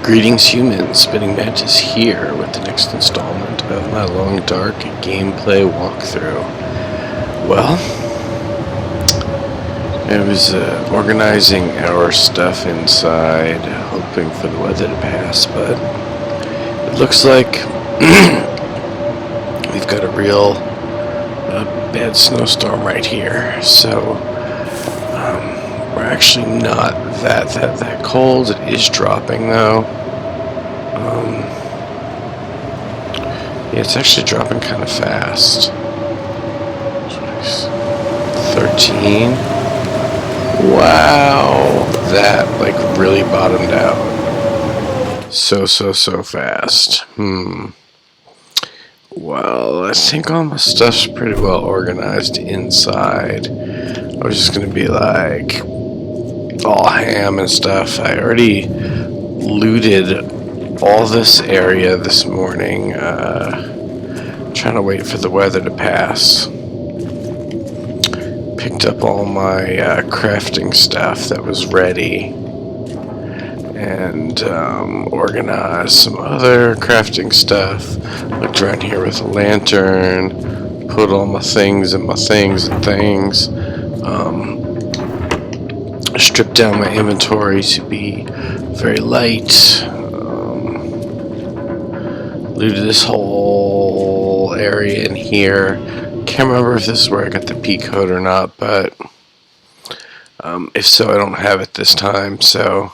Greetings humans, Spinning Mantis here with the next installment of my long dark gameplay walkthrough. Well, I was organizing our stuff inside, hoping for the weather to pass, but it looks like we've got a real bad snowstorm right here, so we're actually not that cold. It is dropping though. Yeah, it's actually dropping kind of fast. 13. Wow, that like really bottomed out. So fast. Well, I think all my stuff's pretty well organized inside. I was just gonna be like all ham and stuff. I already looted all this area this morning, trying to wait for the weather to pass. Picked up all my crafting stuff that was ready, and organized some other crafting stuff. Looked around here with a lantern, put all my things in my things. Stripped down my inventory to be very light. Looted this whole area in here. Can't remember if this is where I got the P code or not, but if so, I don't have it this time. So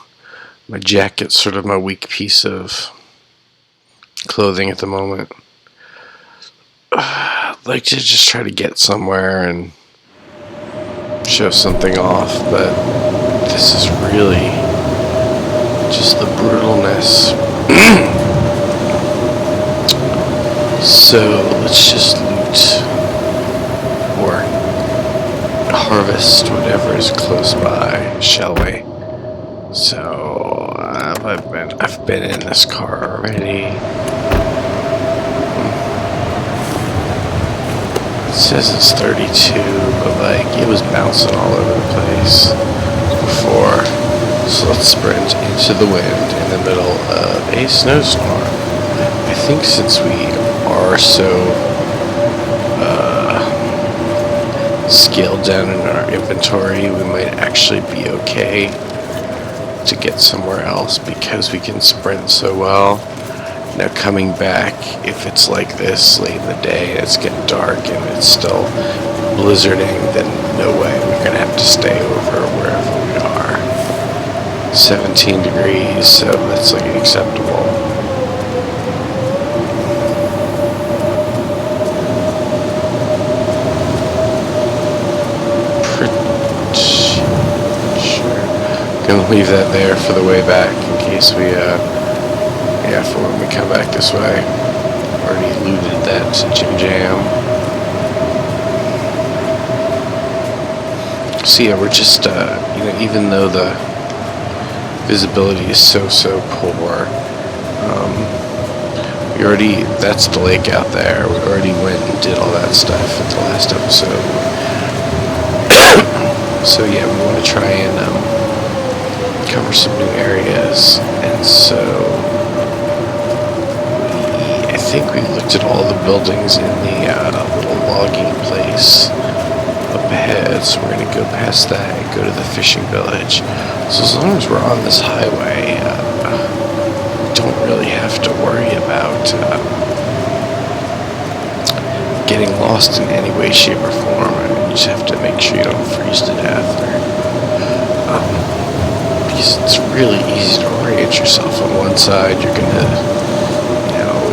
my jacket's sort of my weak piece of clothing at the moment. I'd like to just try to get somewhere and show something off, but this is really just the brutalness. So let's just loot or harvest whatever is close by, shall we? So I've been in this car already. It says it's 32, but like it was bouncing all over the place before. So let's sprint into the wind in the middle of a snowstorm. I think since we are so scaled down in our inventory, we might actually be okay to get somewhere else because we can sprint so well. Now coming back, if it's like this late in the day and it's getting dark and it's still blizzarding, then no way, we're gonna have to stay over wherever we are. 17 degrees, so that's like acceptable. Gonna leave that there for the way back in case we, for when we come back this way. Already looted that jam. So yeah, we're just, even though the visibility is so poor, that's the lake out there. We already went and did all that stuff in the last episode. So yeah, we want to try and, cover some new areas, and so I think we looked at all the buildings in the little logging place up ahead, so we're going to go past that and go to the fishing village. So as long as we're on this highway, we don't really have to worry about getting lost in any way, shape, or form. You just have to make sure you don't freeze to death, because it's really easy to orient yourself. On one side, you're gonna,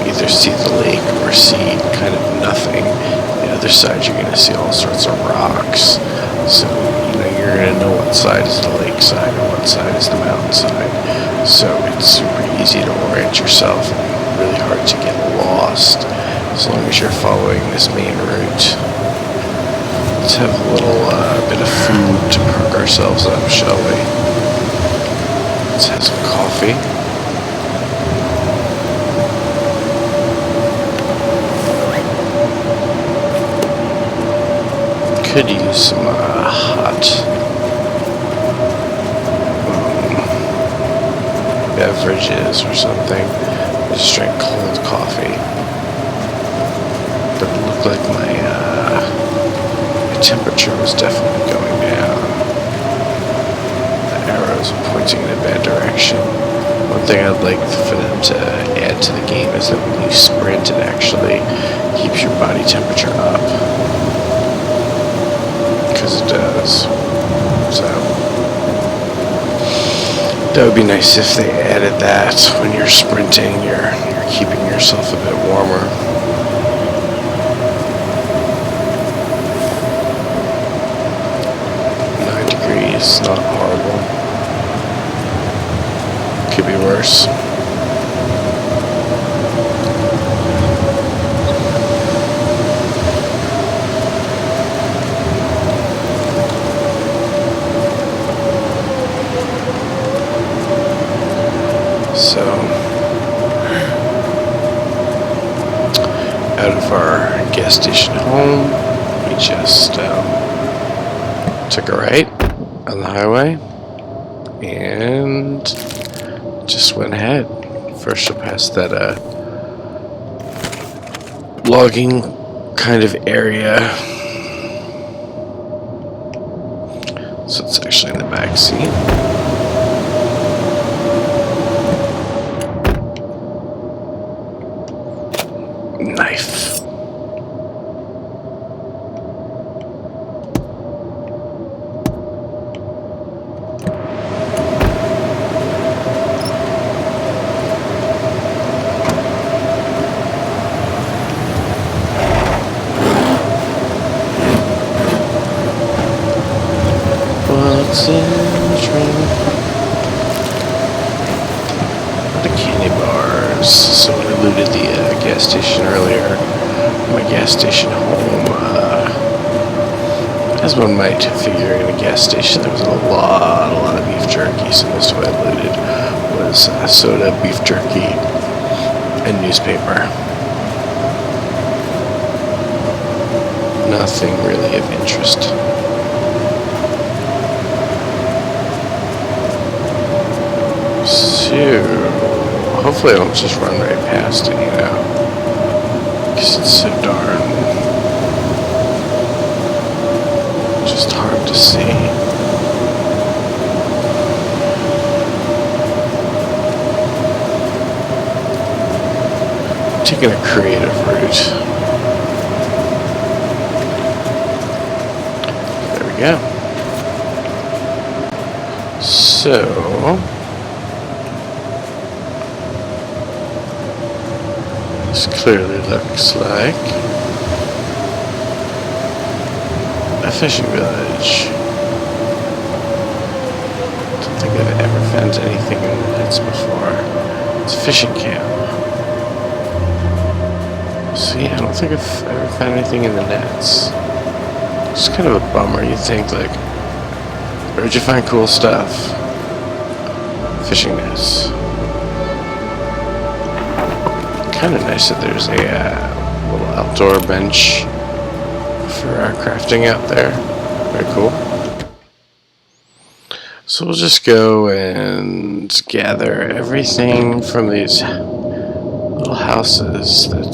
either see the lake or see kind of nothing. The other side, you're gonna see all sorts of rocks. So, you're gonna know what side is the lake side and what side is the mountain side. So it's super easy to orient yourself and really hard to get lost as long as you're following this main route. Let's have a little bit of food to perk ourselves up, shall we? Let's have some coffee. Could use some hot beverages or something. I just drank cold coffee. But it looked like my temperature was definitely going down. The arrows are pointing in a bad direction. One thing I'd like for them to add to the game is that when you sprint, it actually keeps your body temperature up. Because it does. So that would be nice if they added that. When you're sprinting, you're keeping yourself a bit warmer. It's not horrible. Could be worse. So, out of our gas station home, we just took a right on the highway and just went ahead. First you'll pass that logging kind of area. So it's actually in the back seat. Knife. What's in the train? The candy bars. So when I looted the gas station earlier, my gas station home, as one might figure in a gas station, there was a lot of beef jerky. So most of what I looted was soda, beef jerky, and newspaper. Nothing really of interest. So, hopefully I don't just run right past it, you know, because it's so darn just hard to see. I'm taking a creative route. There we go. So, this clearly looks like a fishing village. Don't think I've ever found anything in the nets before. It's a fishing camp. So yeah, I don't think I've ever found anything in the nets. It's kind of a bummer. You'd think, like, where'd you find cool stuff? Fishing nets. Kind of nice that there's a little outdoor bench for crafting out there. Very cool. So we'll just go and gather everything from these little houses that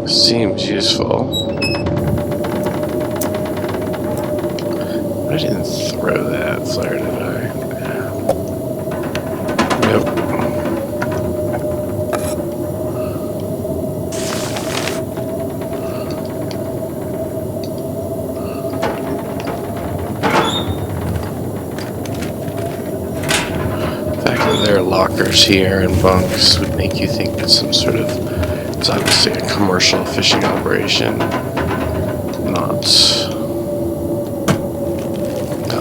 seems useful. I didn't throw that flare, did I? Nope. There are lockers here and bunks would make you think it's some sort of, it's obviously a commercial fishing operation, not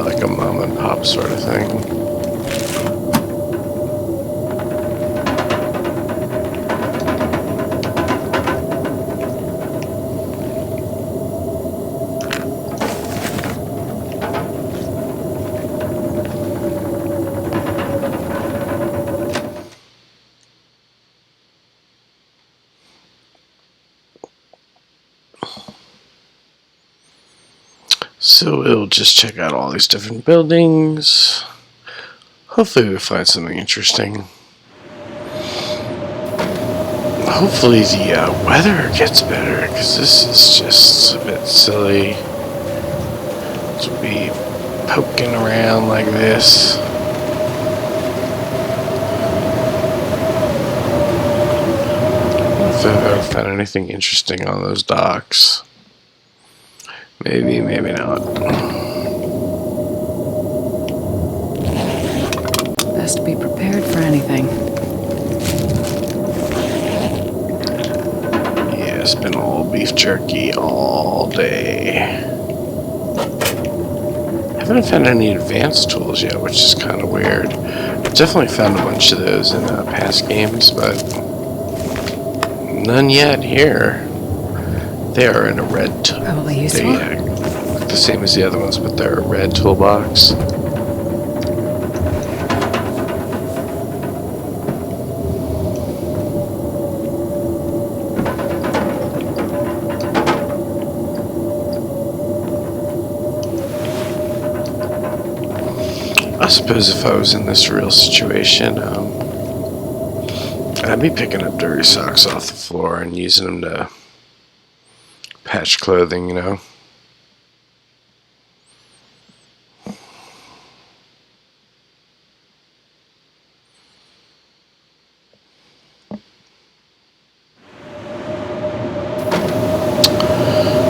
like a mom and pop sort of thing. So we'll just check out all these different buildings. Hopefully we find something interesting. Hopefully the weather gets better, because this is just a bit silly to be poking around like this. If I've ever found anything interesting on those docks. Maybe, maybe not. Best be prepared for anything. Yeah, it's been all beef jerky all day. I haven't found any advanced tools yet, which is kind of weird. I've definitely found a bunch of those in past games, but none yet here. They are in a red Probably useful. They look the same as the other ones, but they're a red toolbox. I suppose if I was in this real situation, I'd be picking up dirty socks off the floor and using them to patch clothing, you know.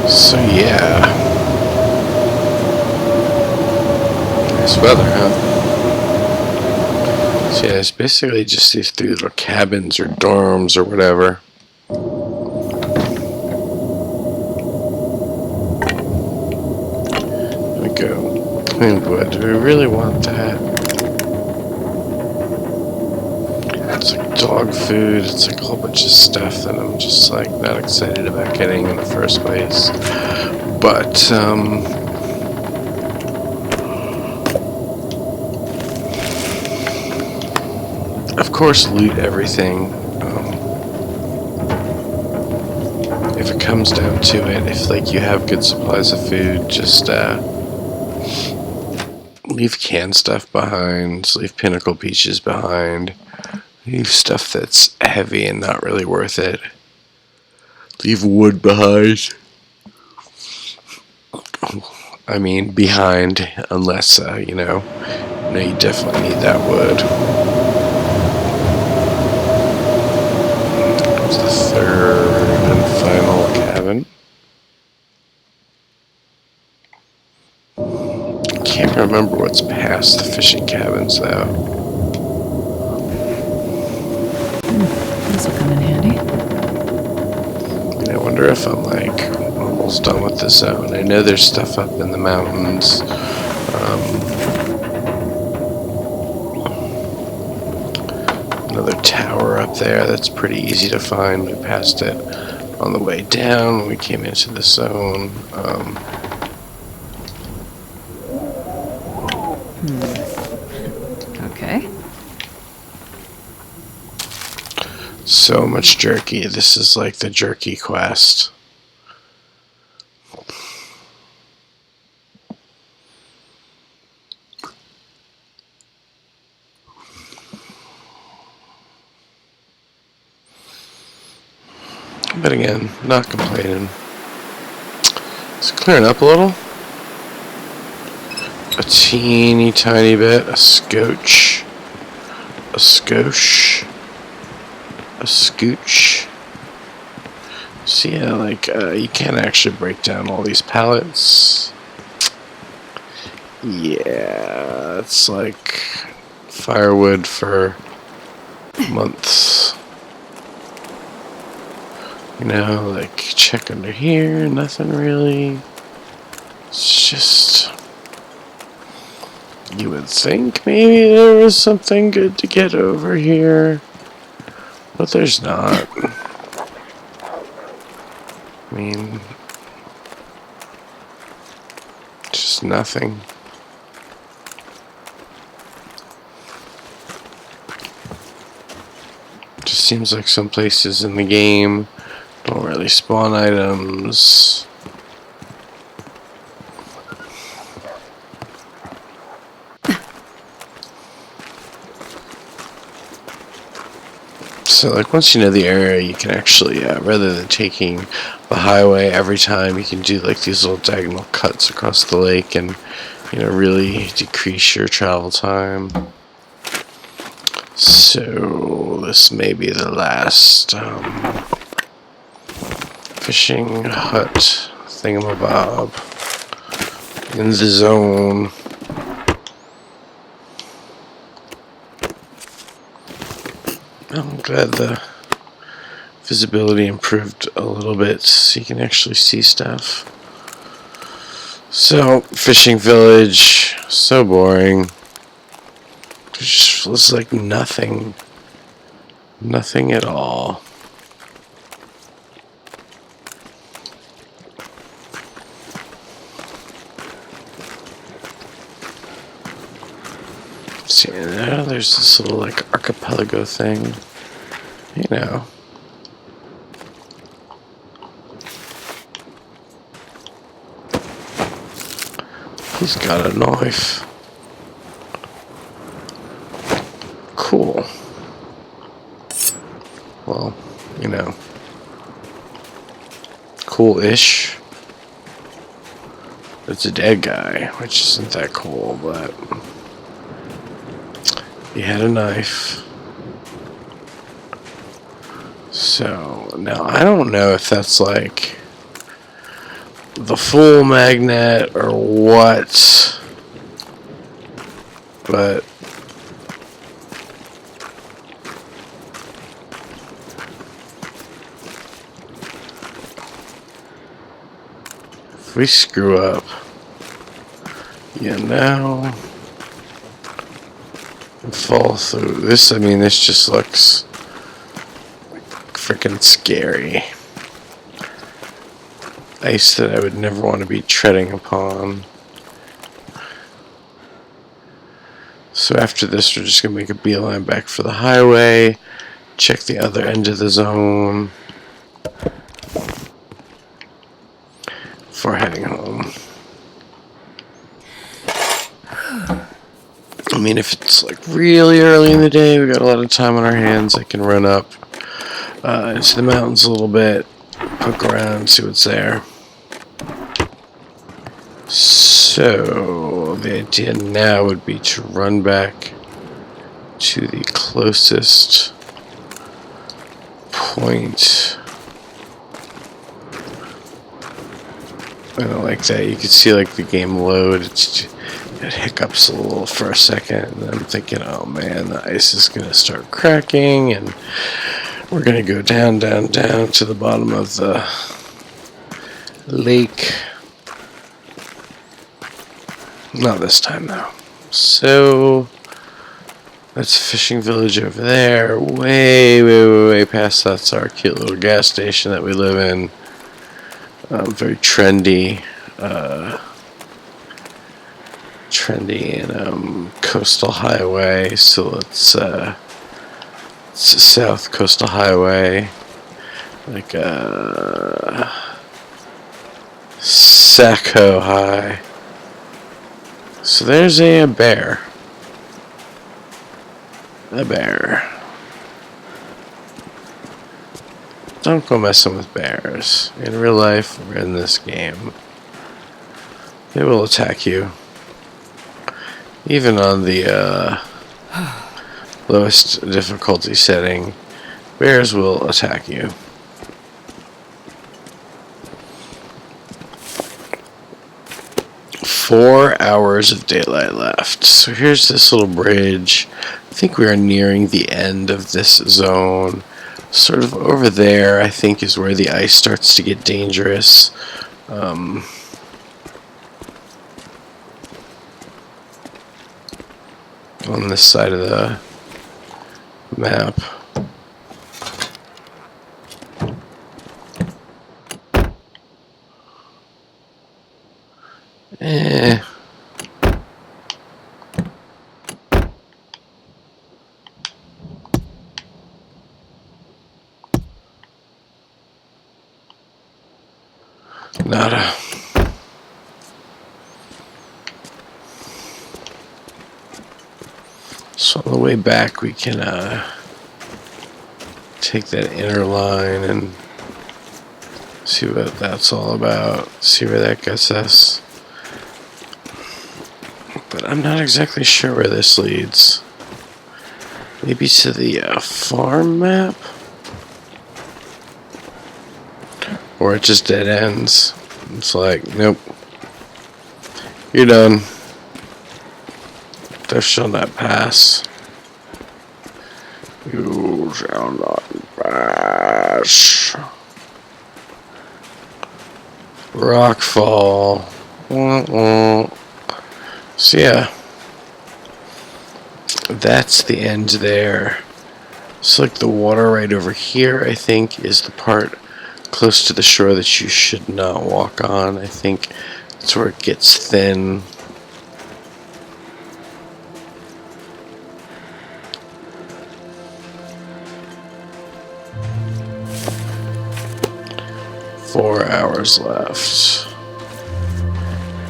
So yeah, nice weather, huh? So yeah, it's basically just these three little cabins or dorms or whatever. There we go. Clean wood. Do we really want that? It's like dog food. It's like a whole bunch of stuff that I'm just like not excited about getting in the first place. But of course, loot everything. If it comes down to it, if like you have good supplies of food, just leave canned stuff behind. Leave pinnacle peaches behind. Leave stuff that's heavy and not really worth it. Leave wood behind. I mean, behind, unless you know you definitely need that wood. Here's the third and final cabin. Can't remember what's past the fishing cabins though. This will come in handy. I wonder if I'm like almost done with the zone. I know there's stuff up in the mountains. Another tower up there that's pretty easy to find. We passed it on the way down when we came into the zone. Okay. So much jerky. This is like the jerky quest. But again, not complaining. It's clearing up a little. A teeny tiny bit. A scotch. A skosh. A scooch. So yeah, like you can't actually break down all these pallets. Yeah, it's like firewood for months. You know, like check under here, nothing really. It's just, you would think maybe there was something good to get over here, but there's not. I mean, just nothing. Just seems like some places in the game don't really spawn items. So, like, once you know the area, you can actually, rather than taking the highway every time, you can do, like, these little diagonal cuts across the lake and, really decrease your travel time. So, this may be the last fishing hut thingamabob in the zone. I'm glad the visibility improved a little bit so you can actually see stuff. So, fishing village, so boring. It just feels like nothing. Nothing at all. See, now there's this little, like, archipelago thing. He's got a knife. Cool. Well, cool-ish. It's a dead guy, which isn't that cool, but he had a knife. So, now I don't know if that's like the full magnet or what, but if we screw up, and fall through this, this just looks freaking scary. Ice that I would never want to be treading upon. So after this, we're just going to make a beeline back for the highway, check the other end of the zone before heading home. If it's like really early in the day, we got a lot of time on our hands, I can run up into the mountains a little bit, poke around, see what's there. So the idea now would be to run back to the closest point. I don't like that. You can see like the game load. It hiccups a little for a second, and I'm thinking, oh man, the ice is going to start cracking, and we're going to go down, down, down to the bottom of the lake. Not this time, though. So, that's fishing village over there. Way, way, way, way past that's our cute little gas station that we live in. Very trendy. Trendy and coastal highway. So it's a South Coastal Highway. Like Saco High. So there's a bear. A bear. Don't go messing with bears. In real life or in this game, they will attack you. Even on the lowest difficulty setting, bears will attack you. Four hours of daylight left. So here's this little bridge. I think we are nearing the end of this zone. Sort of over there, I think, is where the ice starts to get dangerous. On this side of the map. Nada. So on the way back we can take that inner line and see what that's all about. See where that gets us. But I'm not exactly sure where this leads. Maybe to the farm map? Or it just dead ends. It's like, nope. You're done. Thou shalt not pass. You shall not pass. Rockfall. So yeah. That's the end there. So like the water right over here, I think, is the part close to the shore that you should not walk on. I think that's where it gets thin. Four hours left.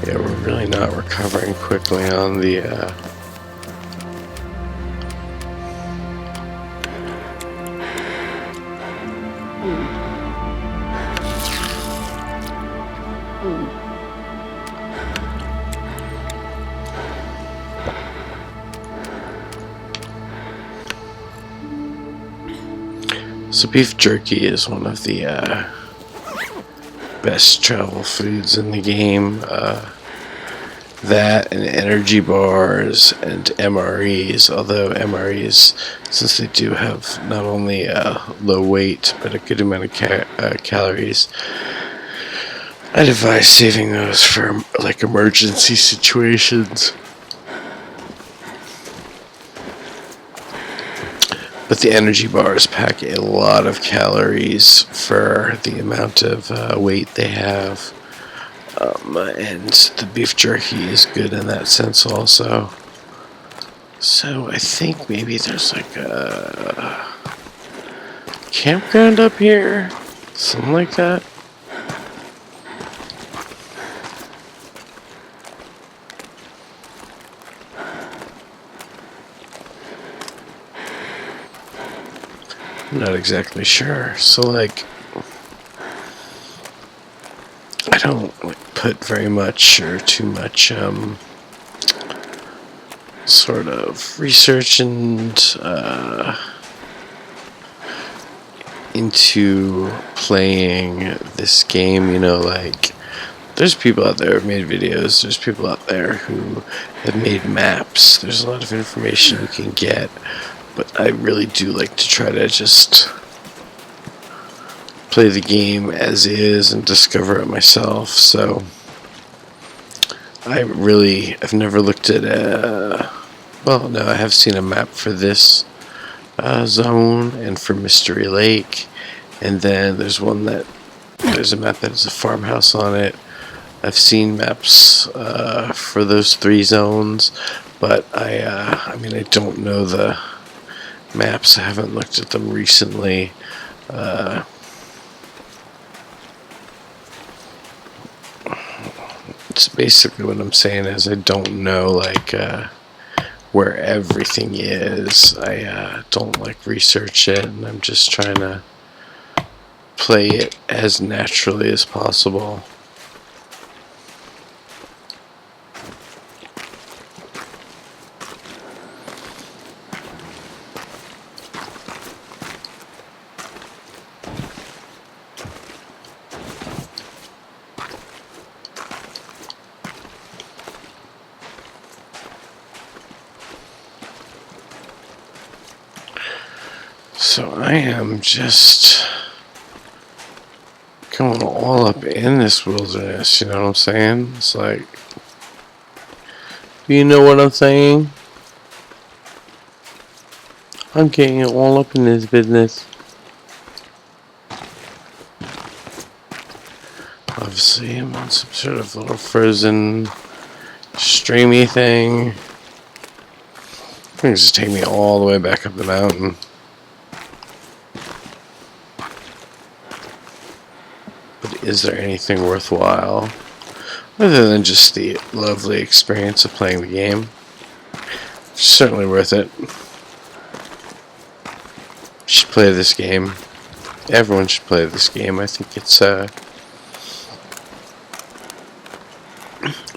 Yeah, we're really not recovering quickly on the So beef jerky is one of the best travel foods in the game. That and energy bars and MREs, although MREs, since they do have not only low weight but a good amount of calories, I'd advise saving those for like emergency situations. But the energy bars pack a lot of calories for the amount of weight they have. And the beef jerky is good in that sense also. So I think maybe there's like a campground up here. Something like that. I'm not exactly sure. So like, I don't put very much or too much sort of research and into playing this game. You know, like there's people out there who have made videos. There's people out there who have made maps. There's a lot of information you can get. But I really do like to try to just play the game as is and discover it myself. So I've never looked at well, no, I have seen a map for this zone and for Mystery Lake, and then there's a map that has a farmhouse on it. I've seen maps for those three zones, but I mean, I don't know the maps. I haven't looked at them recently. It's basically what I'm saying is I don't know like where everything is. I don't like research it, and I'm just trying to play it as naturally as possible. So I am just going all up in this wilderness, you know what I'm saying? It's like, you know what I'm saying? I'm getting all up in this business. Obviously, I'm on some sort of little frozen, streamy thing. It's just take me all the way back up the mountain. But is there anything worthwhile other than just the lovely experience of playing the game? Certainly worth it. should play this game. Everyone should play this game. I think it's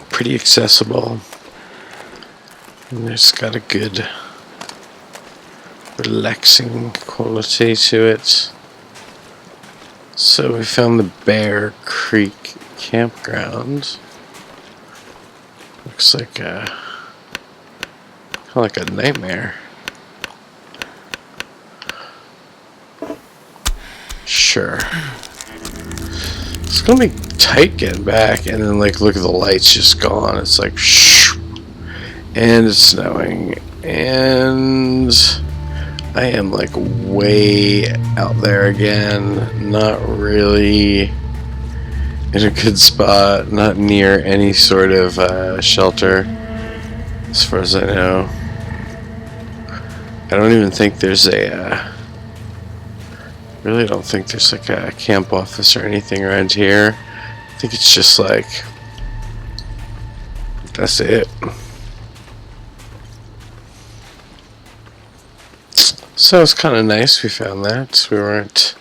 pretty accessible. And it's got a good relaxing quality to it. So we found the Bear Creek Campground. Looks like kind of like a nightmare. Sure. It's gonna be tight getting back, and then like look at the lights just gone. It's like shh, and it's snowing, and I am like way out there again. Not really in a good spot. Not near any sort of shelter, as far as I know. I don't even think there's a. Really don't think there's like a camp office or anything around here. I think it's just like that's it. So it's kind of nice we found that. We weren't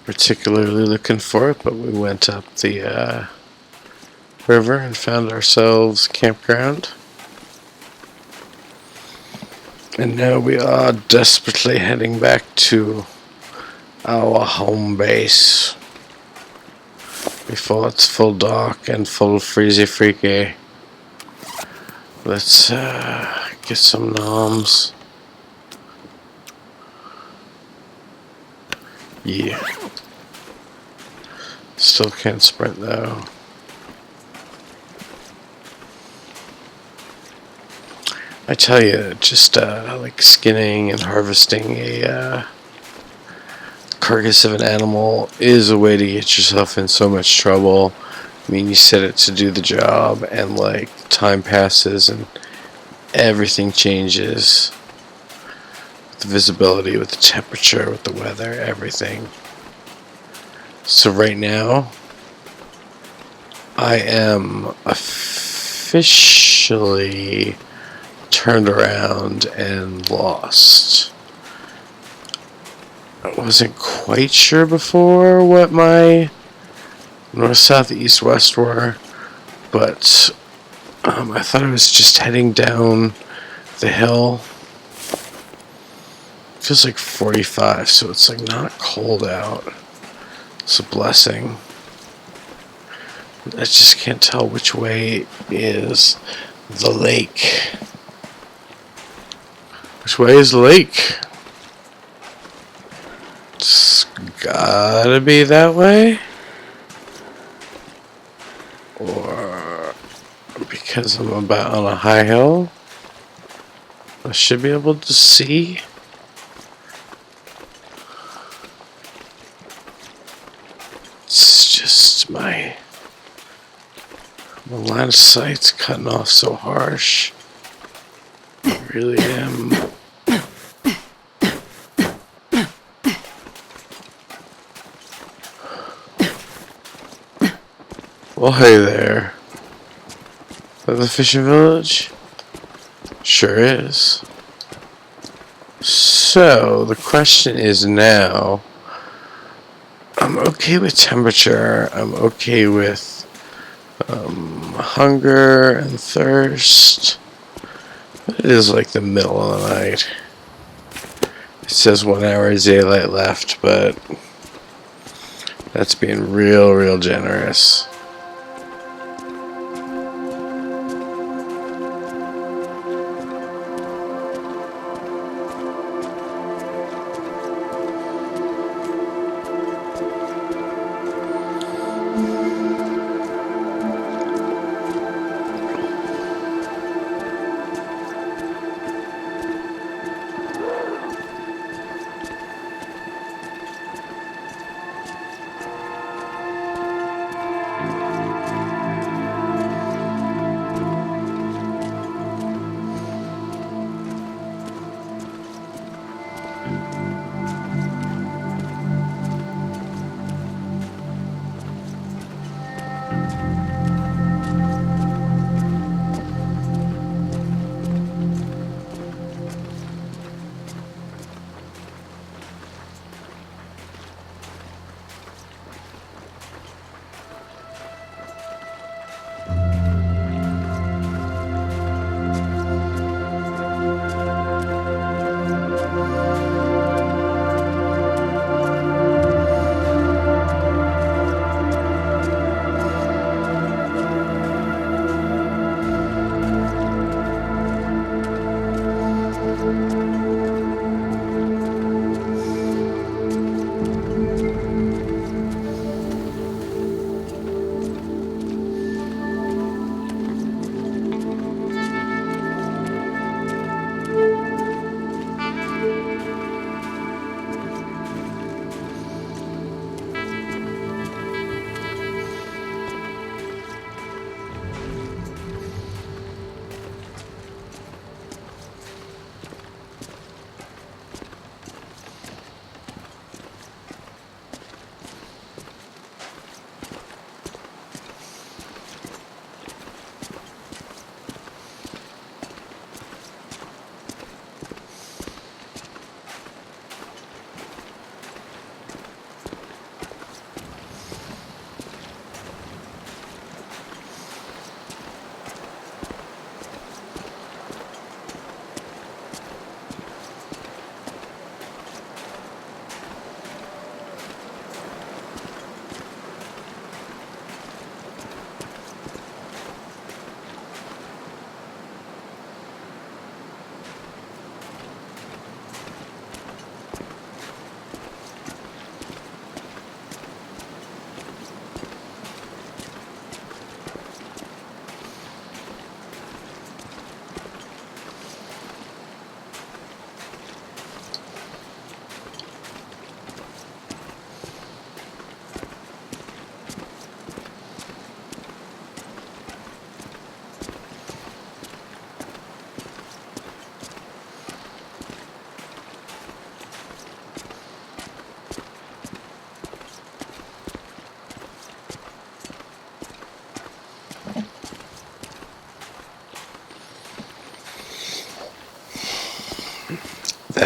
particularly looking for it, but we went up the river and found ourselves campground. And now we are desperately heading back to our home base before it's full dark and full freezy freaky. Let's get some noms. Yeah. Still can't sprint though. I tell you, just like skinning and harvesting a carcass of an animal is a way to get yourself in so much trouble. I mean, you set it to do the job, and like time passes, and everything changes. With the visibility, with the temperature, with the weather, everything. So right now, I am officially turned around and lost. I wasn't quite sure before what my north, south, east, west were, but I thought I was just heading down the hill. It feels like 45, so it's like not cold out. It's a blessing. I just can't tell which way is the lake. Which way is the lake? It's gotta be that way? Or because I'm about on a high hill, I should be able to see. It's just my line of sight's cutting off so harsh. I really am. Well, hey there. Is that the fishing village? Sure is. So, the question is now, I'm okay with temperature, I'm okay with hunger and thirst, but it is like the middle of the night. It says 1 hour of daylight left, but that's being real generous.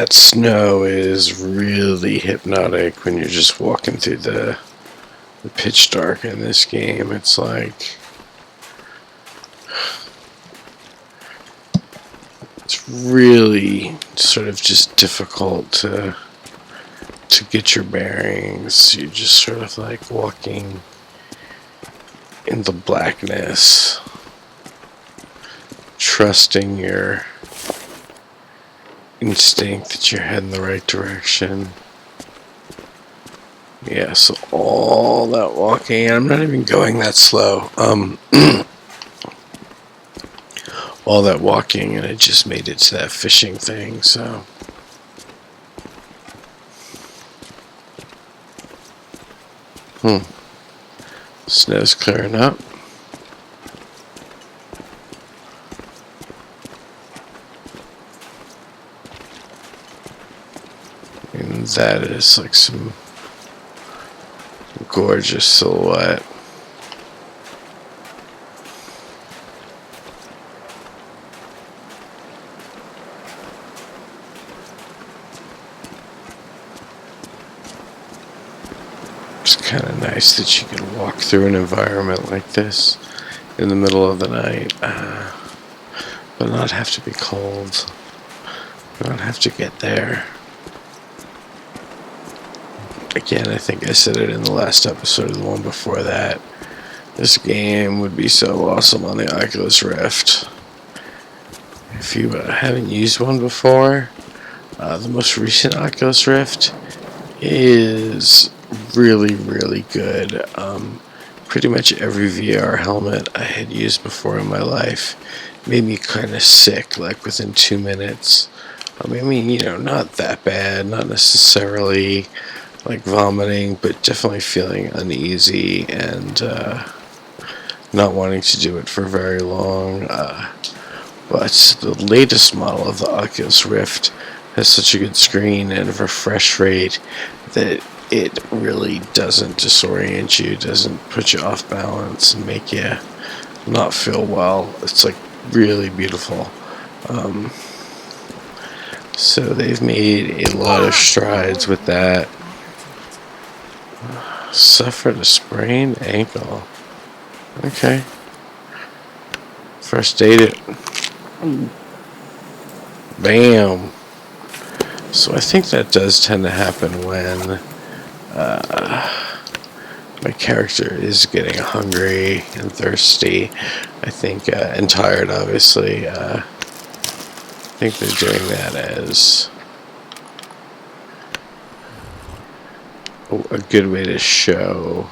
that snow is really hypnotic when you're just walking through the pitch dark in this game. It's like it's really sort of just difficult to get your bearings. You're just sort of like walking in the blackness, trusting your instinct that you're heading the right direction. Yeah, so all that walking, I'm not even going that slow. All that walking, and I just made it to that fishing thing, so. Snow's clearing up. And that is like some gorgeous silhouette. It's kind of nice that you can walk through an environment like this in the middle of the night, but not have to be cold, not have to get there. Again, I think I said it in the last episode or the one before that. This game would be so awesome on the Oculus Rift. If you haven't used one before, the most recent Oculus Rift is really, really good. Pretty much every VR helmet I had used before in my life made me kind of sick, like within 2 minutes. I mean, you know, not that bad, not necessarily like vomiting, but definitely feeling uneasy and not wanting to do it for very long. But the latest model of the Oculus Rift has such a good screen and refresh rate that it really doesn't disorient you, doesn't put you off balance and make you not feel well. It's like really beautiful. So they've made a lot of strides with that. Suffered a sprained ankle. Okay. First aid it. Bam. So I think that does tend to happen when my character is getting hungry and thirsty. I think, and tired, obviously. I think they're doing that as a good way to show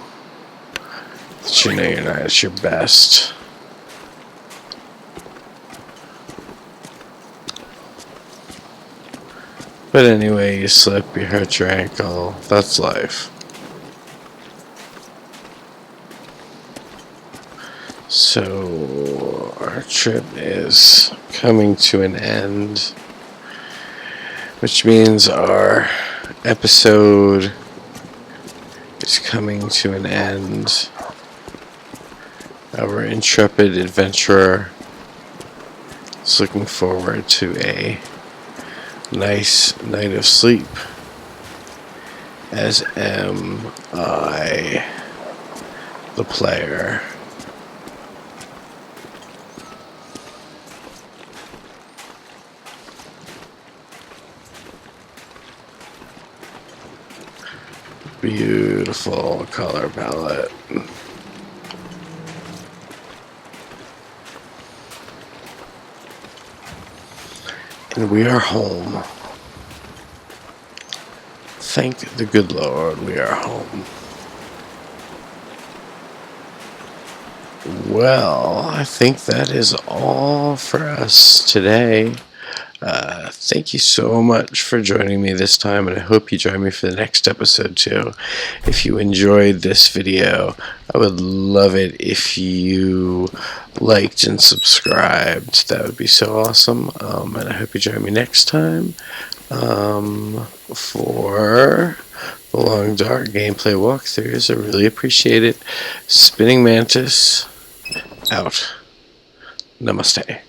that you know you're not at your best. But anyway, you slip, you hurt your ankle, that's life. So our trip is coming to an end, which means our episode is coming to an end. Our intrepid adventurer is looking forward to a nice night of sleep, as am I, the player. Beautiful color palette. And we are home. Thank the good Lord, we are home. Well, I think that is all for us today. Thank you so much for joining me this time, and I hope you join me for the next episode too. If you enjoyed this video, I would love it if you liked and subscribed. That would be so awesome, and I hope you join me next time for the long dark gameplay walkthroughs. I really appreciate it. Spinning Mantis out. Namaste.